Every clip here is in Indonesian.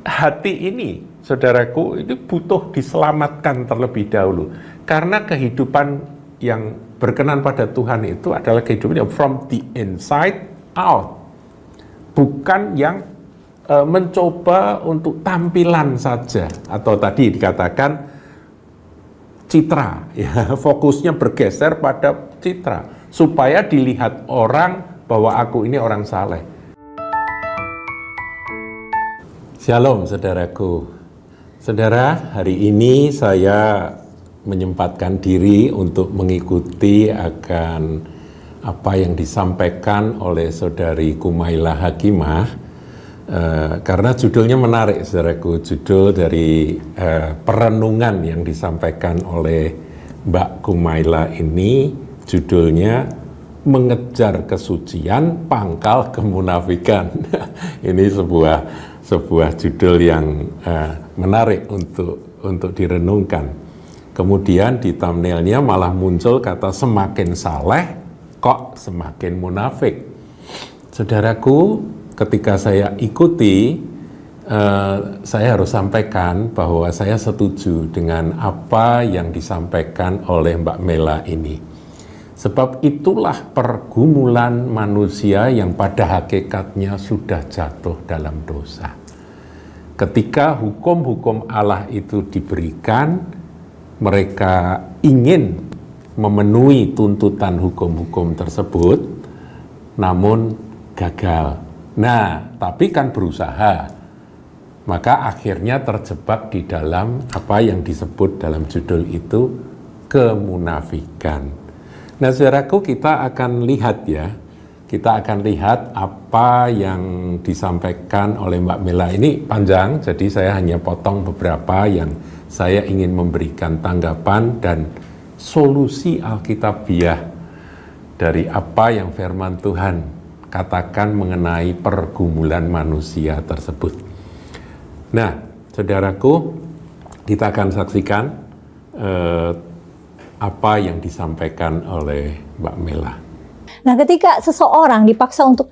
Hati ini, saudaraku, itu butuh diselamatkan terlebih dahulu. Karena kehidupan yang berkenan pada Tuhan itu adalah kehidupan yang from the inside out. Bukan yang mencoba untuk tampilan saja. Atau tadi dikatakan citra, ya, fokusnya bergeser pada citra. Supaya dilihat orang bahwa aku ini orang saleh. Shalom saudaraku. Saudara, hari ini saya menyempatkan diri untuk mengikuti akan apa yang disampaikan oleh saudari Kumaila Hakimah, karena judulnya menarik saudaraku. Judul dari perenungan yang disampaikan oleh Mbak Kumaila ini judulnya Mengejar Kesucian Pangkal Kemunafikan. Ini sebuah judul yang menarik untuk direnungkan. Kemudian di thumbnailnya malah muncul kata semakin saleh kok semakin munafik. Saudaraku, ketika saya ikuti, saya harus sampaikan bahwa saya setuju dengan apa yang disampaikan oleh Mbak Mela ini. Sebab itulah pergumulan manusia yang pada hakikatnya sudah jatuh dalam dosa. Ketika hukum-hukum Allah itu diberikan, mereka ingin memenuhi tuntutan hukum-hukum tersebut, namun gagal. Nah, tapi kan berusaha. Maka akhirnya terjebak di dalam apa yang disebut dalam judul itu, kemunafikan. Nah, saudaraku, kita akan lihat ya, kita akan lihat apa yang disampaikan oleh Mbak Mela. Ini panjang, jadi saya hanya potong beberapa yang saya ingin memberikan tanggapan dan solusi Alkitabiah dari apa yang firman Tuhan katakan mengenai pergumulan manusia tersebut. Nah, saudaraku, kita akan saksikan apa yang disampaikan oleh Mbak Mela. Nah, ketika seseorang dipaksa untuk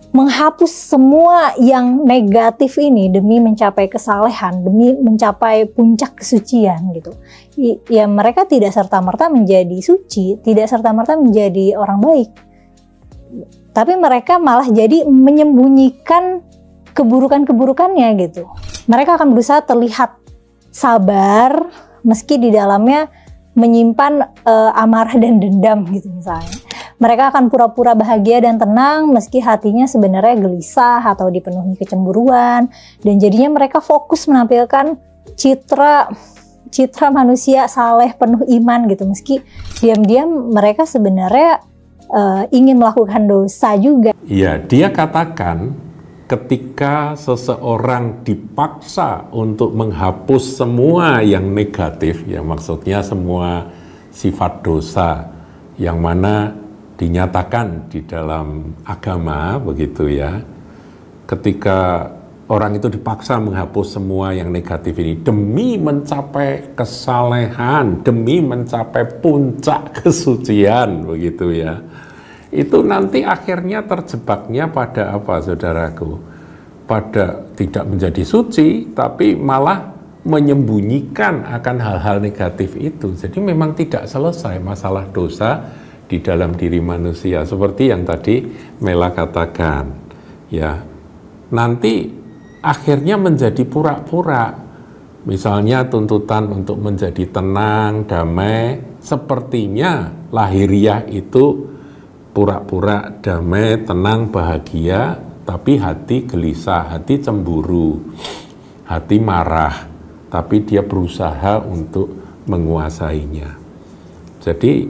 menghapus semua yang negatif ini demi mencapai kesalehan, demi mencapai puncak kesucian gitu, ya mereka tidak serta-merta menjadi suci, tidak serta-merta menjadi orang baik. Tapi mereka malah jadi menyembunyikan keburukan-keburukannya gitu. Mereka akan berusaha terlihat sabar meski di dalamnya menyimpan amarah dan dendam gitu misalnya. Mereka akan pura-pura bahagia dan tenang meski hatinya sebenarnya gelisah atau dipenuhi kecemburuan, dan jadinya mereka fokus menampilkan citra manusia saleh penuh iman gitu, meski diam-diam mereka sebenarnya ingin melakukan dosa juga. Iya, dia katakan ketika seseorang dipaksa untuk menghapus semua yang negatif, ya maksudnya semua sifat dosa yang mana dinyatakan di dalam agama, begitu ya. Ketika orang itu dipaksa menghapus semua yang negatif ini demi mencapai kesalehan, demi mencapai puncak kesucian, begitu ya. Itu nanti akhirnya terjebaknya pada apa, saudaraku? Pada tidak menjadi suci, tapi malah menyembunyikan akan hal-hal negatif itu. Jadi memang tidak selesai masalah dosa di dalam diri manusia. Seperti yang tadi Mela katakan, ya, nanti akhirnya menjadi pura-pura. Misalnya tuntutan untuk menjadi tenang, damai, sepertinya lahiriah itu pura-pura damai, tenang, bahagia, tapi hati gelisah, hati cemburu, hati marah, tapi dia berusaha untuk menguasainya. Jadi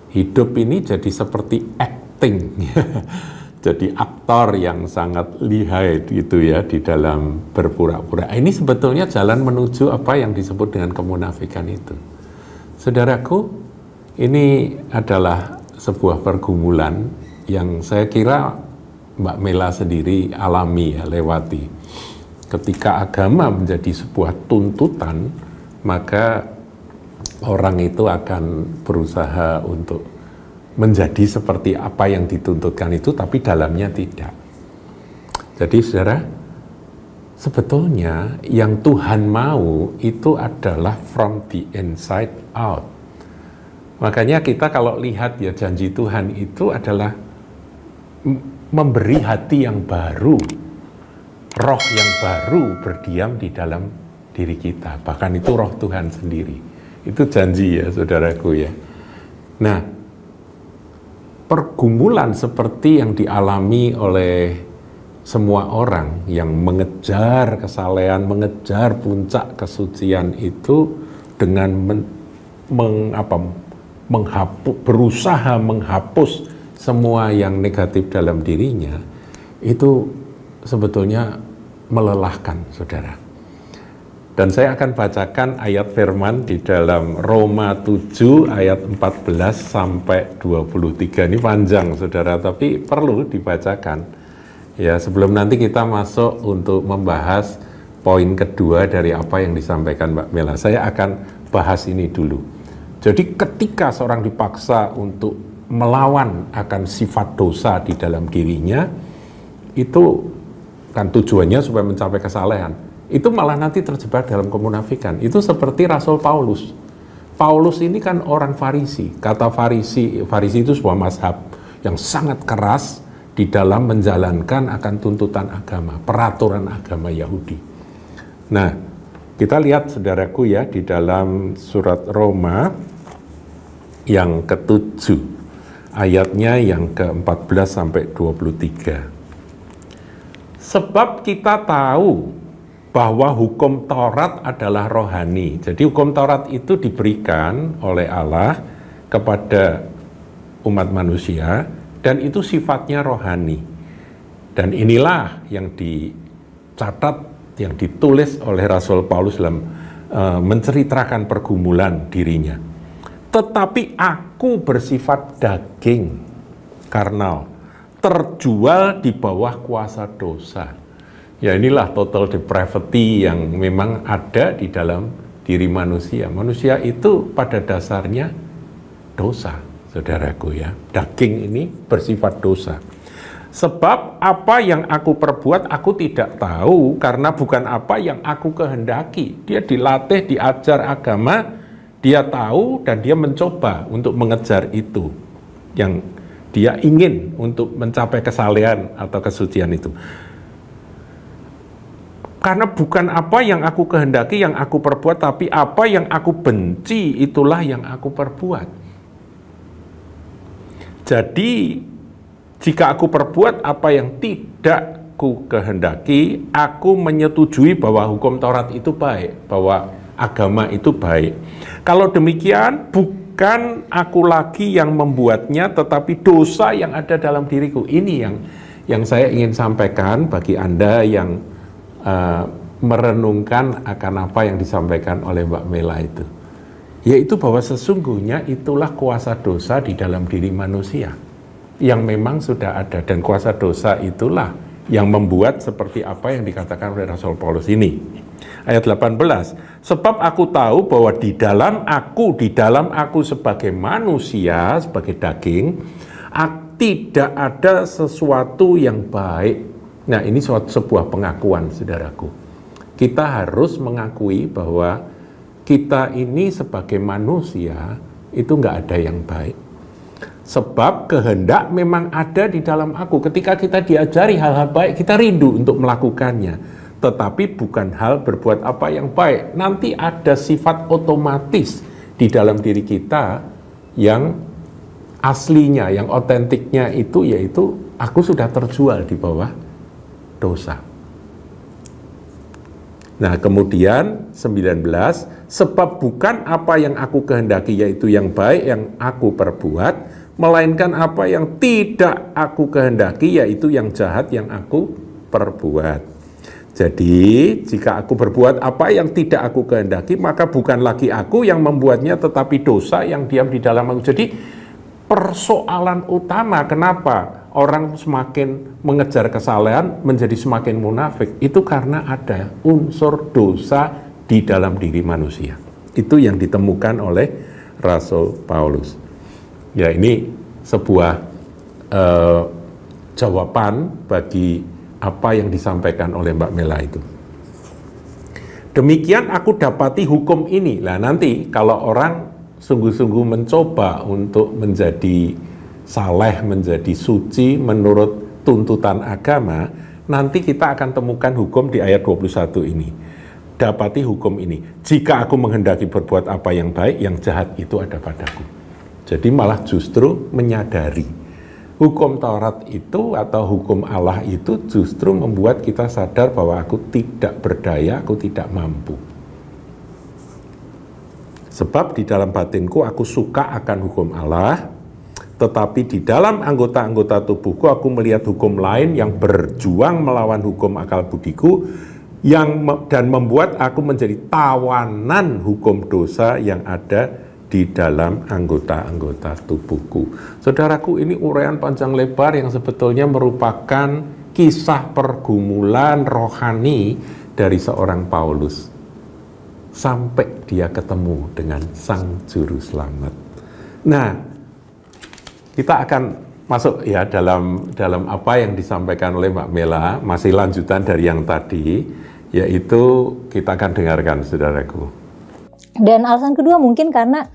hidup ini jadi seperti acting, jadi aktor yang sangat lihai gitu ya di dalam berpura-pura. Ini sebetulnya jalan menuju apa yang disebut dengan kemunafikan itu. Saudaraku, ini adalah sebuah pergumulan yang saya kira Mbak Mela sendiri alami ya, lewati. Ketika agama menjadi sebuah tuntutan, maka orang itu akan berusaha untuk menjadi seperti apa yang dituntutkan itu, tapi dalamnya tidak. Jadi saudara, sebetulnya yang Tuhan mau itu adalah from the inside out. Makanya kita kalau lihat ya janji Tuhan itu adalah memberi hati yang baru, roh yang baru berdiam di dalam diri kita. Bahkan itu roh Tuhan sendiri. Itu janji ya saudaraku ya. Nah, pergumulan seperti yang dialami oleh semua orang yang mengejar kesalehan, mengejar puncak kesucian itu dengan berusaha menghapus semua yang negatif dalam dirinya, itu sebetulnya melelahkan, saudara. Dan saya akan bacakan ayat firman di dalam Roma 7 ayat 14 sampai 23. Ini panjang, saudara, tapi perlu dibacakan. Ya, sebelum nanti kita masuk untuk membahas poin kedua dari apa yang disampaikan Mbak Mela, saya akan bahas ini dulu. Jadi ketika seorang dipaksa untuk melawan akan sifat dosa di dalam dirinya, itu kan tujuannya supaya mencapai kesalehan. Itu malah nanti terjebak dalam kemunafikan. Itu seperti Rasul Paulus. Paulus ini kan orang Farisi. Kata Farisi itu sebuah mazhab yang sangat keras di dalam menjalankan akan tuntutan agama, peraturan agama Yahudi. Nah, kita lihat saudaraku ya di dalam surat Roma yang ke-7, ayatnya yang ke-14 sampai 23. Sebab kita tahu bahwa hukum Taurat adalah rohani. Jadi hukum Taurat itu diberikan oleh Allah kepada umat manusia, dan itu sifatnya rohani. Dan inilah yang dicatat, yang ditulis oleh Rasul Paulus dalam menceritakan pergumulan dirinya. Tetapi aku bersifat daging, karnal, terjual di bawah kuasa dosa. Ya, inilah total depravity yang memang ada di dalam diri manusia. Manusia itu pada dasarnya dosa, saudaraku ya. Daging ini bersifat dosa. Sebab apa yang aku perbuat aku tidak tahu, karena bukan apa yang aku kehendaki. Dia dilatih, diajar agama, dia tahu dan dia mencoba untuk mengejar itu yang dia ingin untuk mencapai kesalehan atau kesucian itu. Karena bukan apa yang aku kehendaki yang aku perbuat, tapi apa yang aku benci itulah yang aku perbuat. Jadi, jika aku perbuat apa yang tidak ku kehendaki, aku menyetujui bahwa hukum Taurat itu baik, bahwa agama itu baik. Kalau demikian, bukan aku lagi yang membuatnya, tetapi dosa yang ada dalam diriku. Ini yang saya ingin sampaikan bagi Anda yang merenungkan akan apa yang disampaikan oleh Mbak Mela itu. Yaitu bahwa sesungguhnya itulah kuasa dosa di dalam diri manusia yang memang sudah ada, dan kuasa dosa itulah yang membuat seperti apa yang dikatakan oleh Rasul Paulus ini. Ayat 18, sebab aku tahu bahwa di dalam aku sebagai manusia, sebagai daging, tidak ada sesuatu yang baik. Nah, ini sebuah pengakuan, saudaraku. Kita harus mengakui bahwa kita ini sebagai manusia itu nggak ada yang baik. Sebab kehendak memang ada di dalam aku. Ketika kita diajari hal-hal baik, kita rindu untuk melakukannya. Tetapi bukan hal berbuat apa yang baik. Nanti ada sifat otomatis di dalam diri kita yang aslinya, yang otentiknya itu, yaitu aku sudah terjual di bawah dosa. Nah, kemudian 19, sebab bukan apa yang aku kehendaki yaitu yang baik yang aku perbuat, melainkan apa yang tidak aku kehendaki yaitu yang jahat yang aku perbuat. Jadi, jika aku berbuat apa yang tidak aku kehendaki, maka bukan lagi aku yang membuatnya, tetapi dosa yang diam di dalam aku. Jadi, persoalan utama kenapa orang semakin mengejar kesalehan menjadi semakin munafik, itu karena ada unsur dosa di dalam diri manusia. Itu yang ditemukan oleh Rasul Paulus. Ya, ini sebuah jawaban bagi apa yang disampaikan oleh Mbak Mela itu. Demikian aku dapati hukum ini. Nah, nanti kalau orang sungguh-sungguh mencoba untuk menjadi saleh, menjadi suci menurut tuntutan agama, nanti kita akan temukan hukum di ayat 21 ini. Dapati hukum ini, jika aku menghendaki berbuat apa yang baik, yang jahat itu ada padaku. Jadi malah justru menyadari hukum Taurat itu atau hukum Allah itu justru membuat kita sadar bahwa aku tidak berdaya, aku tidak mampu. Sebab di dalam batinku aku suka akan hukum Allah, tetapi di dalam anggota-anggota tubuhku aku melihat hukum lain yang berjuang melawan hukum akal budiku, dan membuat aku menjadi tawanan hukum dosa yang ada di dalam anggota-anggota tubuhku. Saudaraku, ini uraian panjang lebar yang sebetulnya merupakan kisah pergumulan rohani dari seorang Paulus sampai dia ketemu dengan Sang Juru Selamat. Nah, kita akan masuk ya dalam apa yang disampaikan oleh Mbak Mela, masih lanjutan dari yang tadi, yaitu kita akan dengarkan, saudaraku. Dan alasan kedua mungkin karena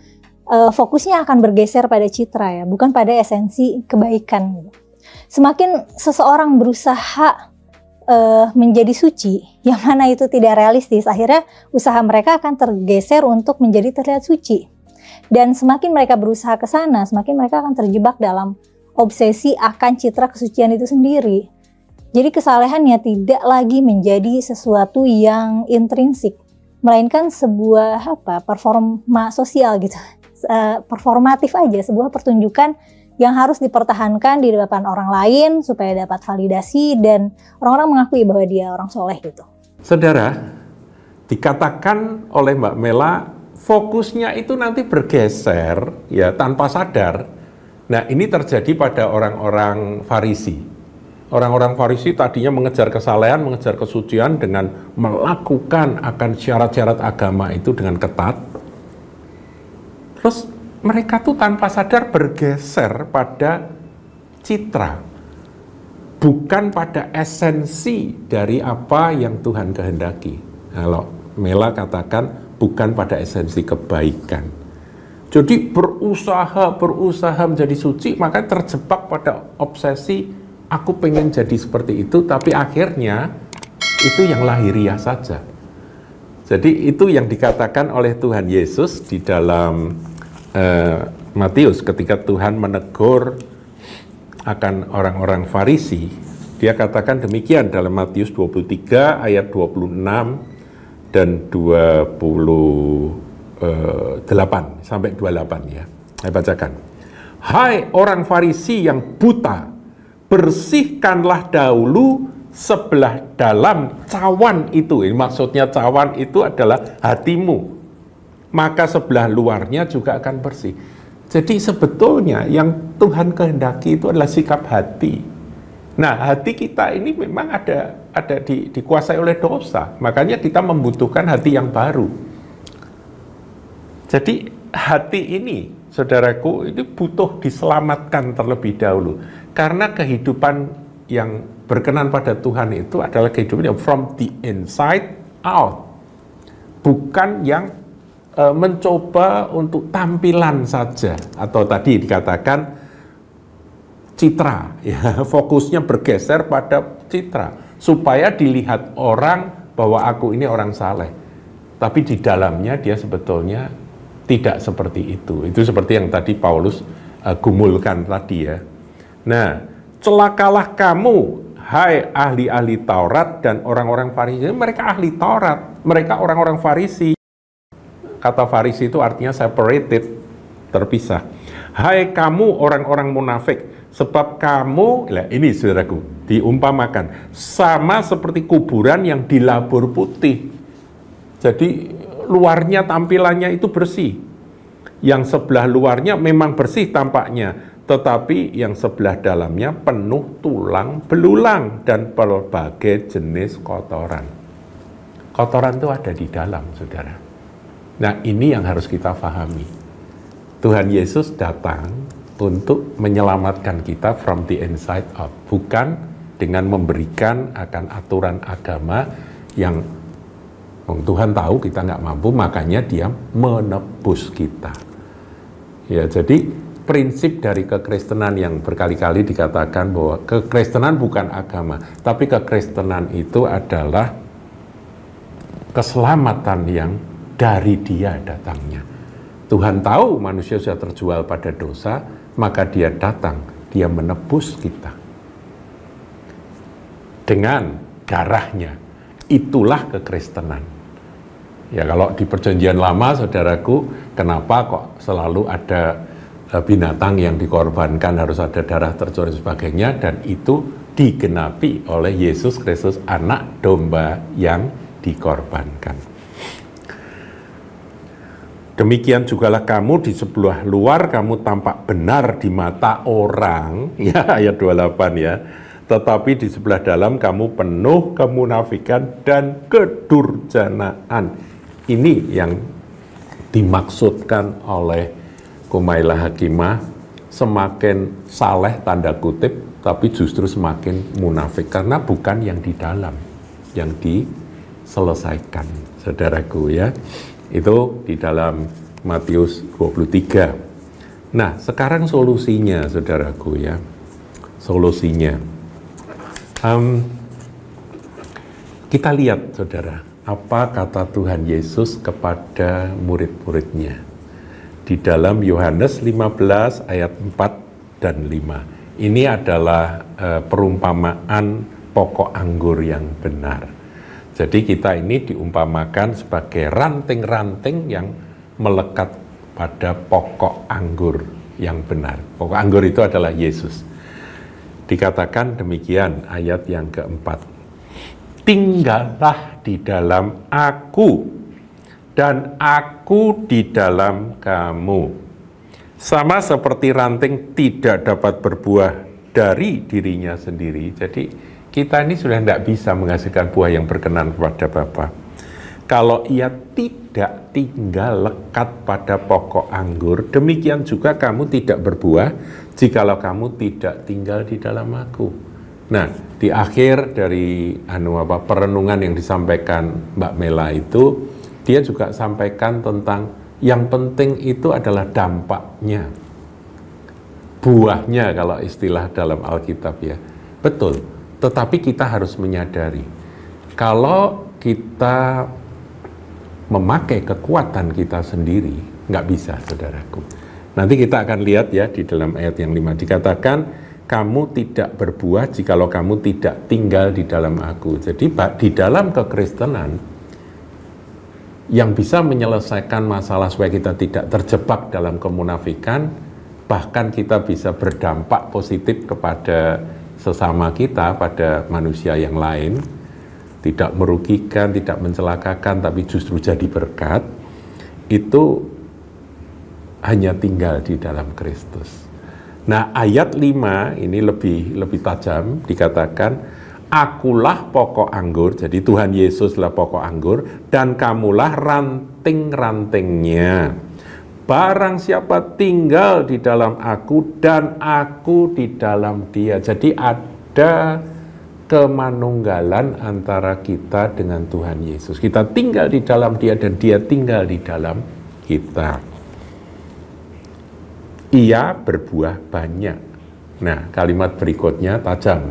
fokusnya akan bergeser pada citra ya, bukan pada esensi kebaikan. Semakin seseorang berusaha menjadi suci, yang mana itu tidak realistis, akhirnya usaha mereka akan tergeser untuk menjadi terlihat suci. Dan semakin mereka berusaha ke sana, semakin mereka akan terjebak dalam obsesi akan citra kesucian itu sendiri. Jadi kesalehannya tidak lagi menjadi sesuatu yang intrinsik, melainkan sebuah performa sosial gitu, performatif aja, sebuah pertunjukan yang harus dipertahankan di depan orang lain supaya dapat validasi dan orang-orang mengakui bahwa dia orang soleh gitu. Saudara, dikatakan oleh Mbak Mela, fokusnya itu nanti bergeser ya tanpa sadar. Nah, ini terjadi pada orang-orang Farisi. Orang-orang Farisi tadinya mengejar kesalehan, mengejar kesucian dengan melakukan akan syarat-syarat agama itu dengan ketat. Terus mereka tuh tanpa sadar bergeser pada citra, bukan pada esensi dari apa yang Tuhan kehendaki. Kalau Mela katakan bukan pada esensi kebaikan. Jadi berusaha menjadi suci, maka terjebak pada obsesi aku pengen jadi seperti itu, tapi akhirnya itu yang lahiriah saja. Jadi itu yang dikatakan oleh Tuhan Yesus di dalam Matius ketika Tuhan menegur akan orang-orang Farisi. Dia katakan demikian dalam Matius 23 ayat 26 dan 28 sampai 28 ya. Saya bacakan. Hai orang Farisi yang buta, bersihkanlah dahulu sebelah dalam cawan itu. Ini maksudnya cawan itu adalah hatimu. Maka sebelah luarnya juga akan bersih. Jadi sebetulnya yang Tuhan kehendaki itu adalah sikap hati. Nah, hati kita ini memang ada dikuasai oleh dosa. Makanya kita membutuhkan hati yang baru. Jadi hati ini, saudaraku, itu butuh diselamatkan terlebih dahulu. Karena kehidupan yang berkenan pada Tuhan itu adalah kehidupan yang from the inside out. Bukan yang mencoba untuk tampilan saja. Atau tadi dikatakan citra, ya, fokusnya bergeser pada citra. Supaya dilihat orang bahwa aku ini orang saleh. Tapi di dalamnya dia sebetulnya tidak seperti itu. Itu seperti yang tadi Paulus gumulkan tadi ya. Nah, celakalah kamu, hai ahli-ahli Taurat dan orang-orang Farisi. Mereka ahli Taurat, mereka orang-orang Farisi. Kata Farisi itu artinya separated, terpisah. Hai kamu orang-orang munafik, sebab kamu, ini saudaraku, diumpamakan, sama seperti kuburan yang dilabur putih. Jadi luarnya tampilannya itu bersih. Yang sebelah luarnya memang bersih tampaknya, tetapi yang sebelah dalamnya penuh tulang belulang dan berbagai jenis kotoran. Kotoran itu ada di dalam, saudara. Nah, ini yang harus kita pahami. Tuhan Yesus datang untuk menyelamatkan kita from the inside out, bukan dengan memberikan akan aturan agama yang Tuhan tahu kita nggak mampu, makanya dia menebus kita. Ya, jadi prinsip dari kekristenan yang berkali-kali dikatakan bahwa kekristenan bukan agama, tapi kekristenan itu adalah keselamatan yang dari dia datangnya. Tuhan tahu manusia sudah terjual pada dosa, maka dia datang, dia menebus kita. Dengan darahnya, itulah kekristenan. Ya, kalau di perjanjian lama, saudaraku, kenapa kok selalu ada binatang yang dikorbankan, harus ada darah tercurah sebagainya, dan itu digenapi oleh Yesus Kristus, anak domba yang dikorbankan. Demikian jugalah kamu di sebelah luar, kamu tampak benar di mata orang, ya ayat 28 ya, tetapi di sebelah dalam kamu penuh kemunafikan dan kedurjanaan. Ini yang dimaksudkan oleh Kumaila Hakimah, semakin saleh tanda kutip, tapi justru semakin munafik, karena bukan yang di dalam yang diselesaikan, saudaraku ya. Itu di dalam Matius 23. Nah, sekarang solusinya, saudaraku ya. Solusinya. Kita lihat, saudara, apa kata Tuhan Yesus kepada murid-muridnya. Di dalam Yohanes 15 ayat 4 dan 5. Ini adalah perumpamaan pokok anggur yang benar. Jadi kita ini diumpamakan sebagai ranting-ranting yang melekat pada pokok anggur yang benar. Pokok anggur itu adalah Yesus. Dikatakan demikian ayat yang keempat. Tinggallah di dalam aku, dan aku di dalam kamu. Sama seperti ranting tidak dapat berbuah dari dirinya sendiri. Jadi kita ini sudah tidak bisa menghasilkan buah yang berkenan kepada Bapa. Kalau ia tidak tinggal lekat pada pokok anggur, demikian juga kamu tidak berbuah jikalau kamu tidak tinggal di dalam aku. Nah, di akhir dari perenungan yang disampaikan Mbak Mela itu, dia juga sampaikan tentang yang penting itu adalah dampaknya. Buahnya kalau istilah dalam Alkitab ya. Betul. Tetapi kita harus menyadari, kalau kita memakai kekuatan kita sendiri, nggak bisa, saudaraku. Nanti kita akan lihat ya di dalam ayat yang 5, dikatakan, kamu tidak berbuah jikalau kamu tidak tinggal di dalam aku. Jadi di dalam kekristenan, yang bisa menyelesaikan masalah supaya kita tidak terjebak dalam kemunafikan, bahkan kita bisa berdampak positif kepada sesama kita, pada manusia yang lain, tidak merugikan, tidak mencelakakan, tapi justru jadi berkat, itu hanya tinggal di dalam Kristus. Nah, ayat 5 ini lebih tajam, dikatakan, akulah pokok anggur, jadi Tuhan Yesuslah pokok anggur, dan kamulah ranting-rantingnya. Barang siapa tinggal di dalam aku dan aku di dalam dia. Jadi ada kemanunggalan antara kita dengan Tuhan Yesus. Kita tinggal di dalam dia dan dia tinggal di dalam kita. Ia berbuah banyak. Nah, kalimat berikutnya tajam.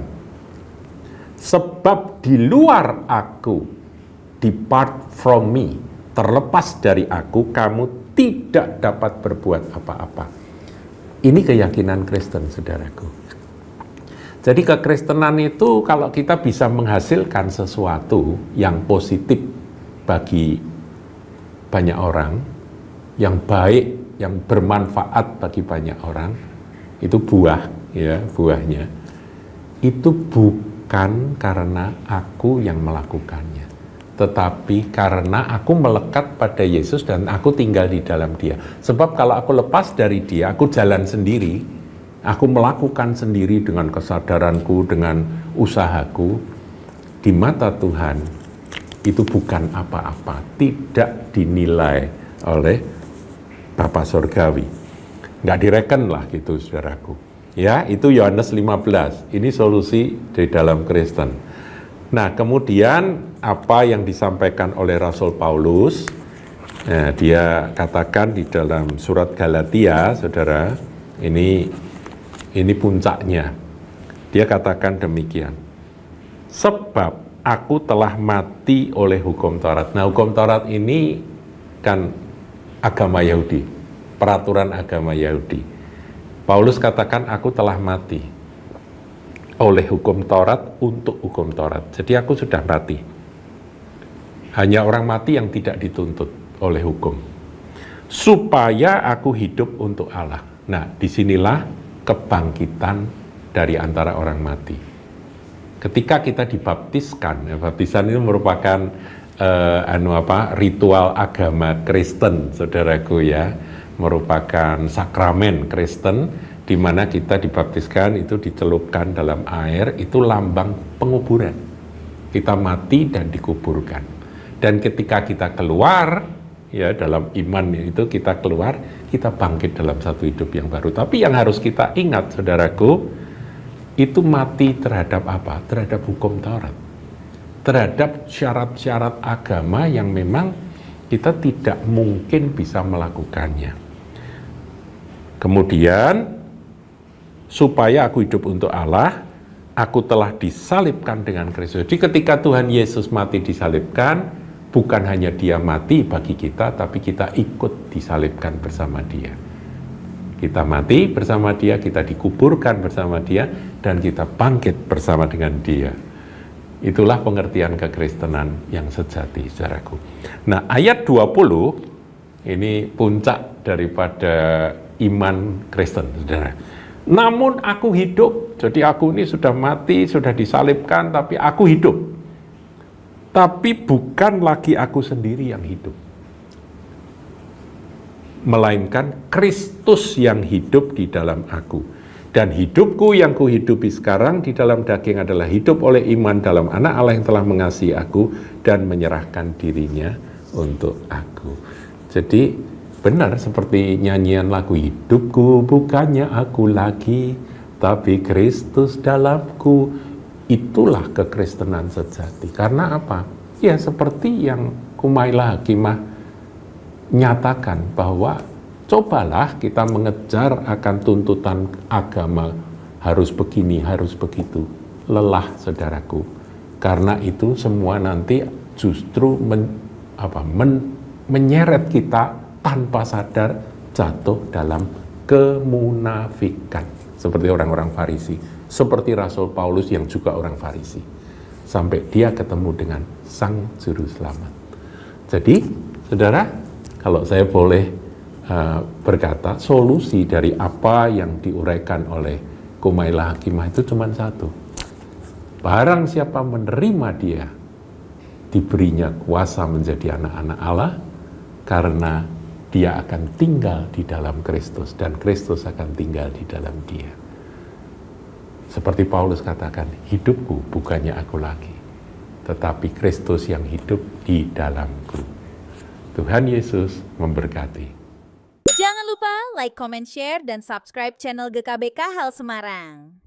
Sebab di luar aku, depart from me, terlepas dari aku, kamu tidak dapat berbuat apa-apa. Ini keyakinan Kristen, saudaraku. Jadi kekristenan itu kalau kita bisa menghasilkan sesuatu yang positif bagi banyak orang, yang baik, yang bermanfaat bagi banyak orang, itu buah, ya, buahnya. Itu bukan karena aku yang melakukannya, tetapi karena aku melekat pada Yesus dan aku tinggal di dalam dia. Sebab kalau aku lepas dari dia, aku jalan sendiri, aku melakukan sendiri dengan kesadaranku, dengan usahaku, di mata Tuhan, itu bukan apa-apa, tidak dinilai oleh Bapa Surgawi. Nggak direken lah gitu, saudaraku. Ya, itu Yohanes 15, ini solusi di dalam Kristen. Nah, kemudian apa yang disampaikan oleh Rasul Paulus, nah, dia katakan di dalam surat Galatia, saudara, ini puncaknya. Dia katakan demikian, sebab aku telah mati oleh hukum Taurat. Nah, hukum Taurat ini kan agama Yahudi, peraturan agama Yahudi. Paulus katakan, aku telah mati oleh hukum Taurat untuk hukum Taurat. Jadi aku sudah mati. Hanya orang mati yang tidak dituntut oleh hukum. Supaya aku hidup untuk Allah. Nah, disinilah kebangkitan dari antara orang mati. Ketika kita dibaptiskan, baptisan itu merupakan ritual agama Kristen, saudaraku ya, merupakan sakramen Kristen, di mana kita dibaptiskan itu dicelupkan dalam air, itu lambang penguburan. Kita mati dan dikuburkan. Dan ketika kita keluar, ya dalam iman itu kita keluar, kita bangkit dalam satu hidup yang baru. Tapi yang harus kita ingat, saudaraku, itu mati terhadap apa? Terhadap hukum Taurat. Terhadap syarat-syarat agama yang memang kita tidak mungkin bisa melakukannya. Kemudian, supaya aku hidup untuk Allah, aku telah disalibkan dengan Kristus. Jadi ketika Tuhan Yesus mati disalibkan, bukan hanya dia mati bagi kita, tapi kita ikut disalibkan bersama dia. Kita mati bersama dia, kita dikuburkan bersama dia, dan kita bangkit bersama dengan dia. Itulah pengertian kekristenan yang sejati, saudaraku. Nah, ayat 20, ini puncak daripada iman Kristen, saudara. Namun aku hidup, jadi aku ini sudah mati, sudah disalibkan, tapi aku hidup. Tapi bukan lagi aku sendiri yang hidup, melainkan Kristus yang hidup di dalam aku. Dan hidupku yang kuhidupi sekarang di dalam daging adalah hidup oleh iman dalam Anak Allah yang telah mengasihi aku dan menyerahkan dirinya untuk aku. Jadi benar seperti nyanyian lagu, hidupku bukannya aku lagi, tapi Kristus dalamku. Itulah kekristenan sejati. Karena apa? Ya seperti yang Kumaila Hakimah nyatakan, bahwa cobalah kita mengejar akan tuntutan agama, harus begini, harus begitu. Lelah, saudaraku. Karena itu semua nanti justru menyeret kita tanpa sadar jatuh dalam kemunafikan. Seperti orang-orang Farisi, seperti Rasul Paulus yang juga orang Farisi, sampai dia ketemu dengan Sang Juru Selamat. Jadi, saudara, kalau saya boleh berkata, solusi dari apa yang diuraikan oleh Kumaila Hakimah itu cuma satu. Barang siapa menerima dia, diberinya kuasa menjadi anak-anak Allah, karena dia akan tinggal di dalam Kristus, dan Kristus akan tinggal di dalam dia. Seperti Paulus katakan, hidupku bukannya aku lagi, tetapi Kristus yang hidup di dalamku. Tuhan Yesus memberkati. Jangan lupa like, comment, share, dan subscribe channel GKBK Hal Semarang.